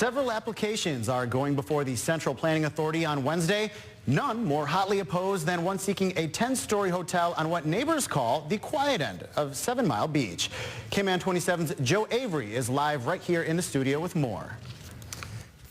Several applications are going before the Central Planning Authority on Wednesday. None more hotly opposed than one seeking a 10-story hotel on what neighbors call the quiet end of 7 Mile Beach. KMAN 27's Joe Avery is live right here in the studio with more.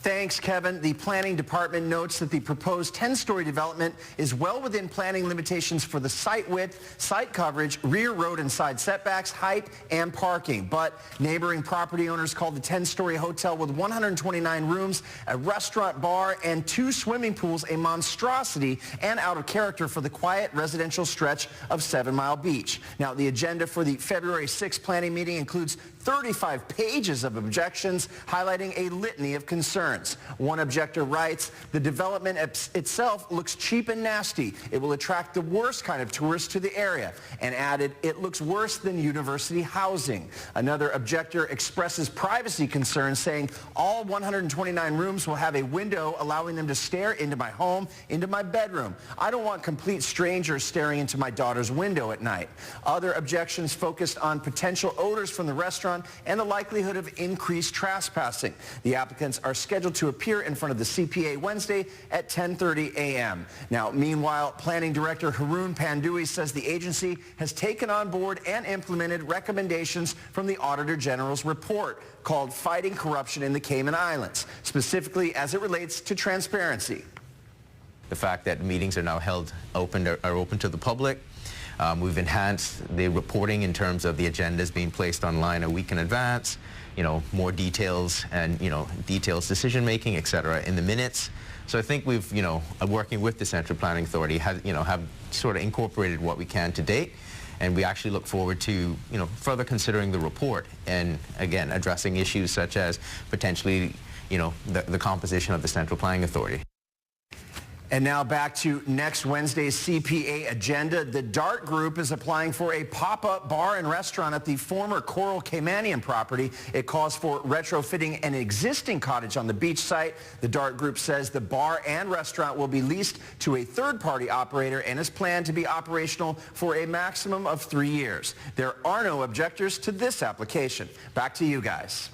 Thanks, Kevin. The planning department notes that the proposed 10-story development is well within planning limitations for the site width, site coverage, rear road and side setbacks, height, and parking. But neighboring property owners called the 10-story hotel with 129 rooms, a restaurant, bar, and 2 swimming pools a monstrosity and out of character for the quiet residential stretch of 7 Mile Beach. Now, the agenda for the February 6th planning meeting includes 35 pages of objections highlighting a litany of concerns. One objector writes, the development itself looks cheap and nasty. It will attract the worst kind of tourists to the area, and added, it looks worse than university housing. Another objector expresses privacy concerns, saying all 129 rooms will have a window allowing them to stare into my home, into my bedroom. I don't want complete strangers staring into my daughter's window at night. Other objections focused on potential odors from the restaurant and the likelihood of increased trespassing. The applicants are scheduled to appear in front of the CPA Wednesday at 10:30 a.m. Now, meanwhile, Planning Director Haroon Pandoui says the agency has taken on board and implemented recommendations from the Auditor General's report called Fighting Corruption in the Cayman Islands, specifically as it relates to transparency. The fact that meetings are now are open to the public. We've enhanced the reporting in terms of the agendas being placed online a week in advance, more details and, details decision making, et cetera, in the minutes. So I think we've, working with the Central Planning Authority, have sort of incorporated what we can to date. And we actually look forward to, further considering the report and, again, addressing issues such as potentially, the composition of the Central Planning Authority. And now back to next Wednesday's CPA agenda. The DART Group is applying for a pop-up bar and restaurant at the former Coral Caymanian property. It calls for retrofitting an existing cottage on the beach site. The DART Group says the bar and restaurant will be leased to a third-party operator and is planned to be operational for a maximum of 3 years. There are no objectors to this application. Back to you guys.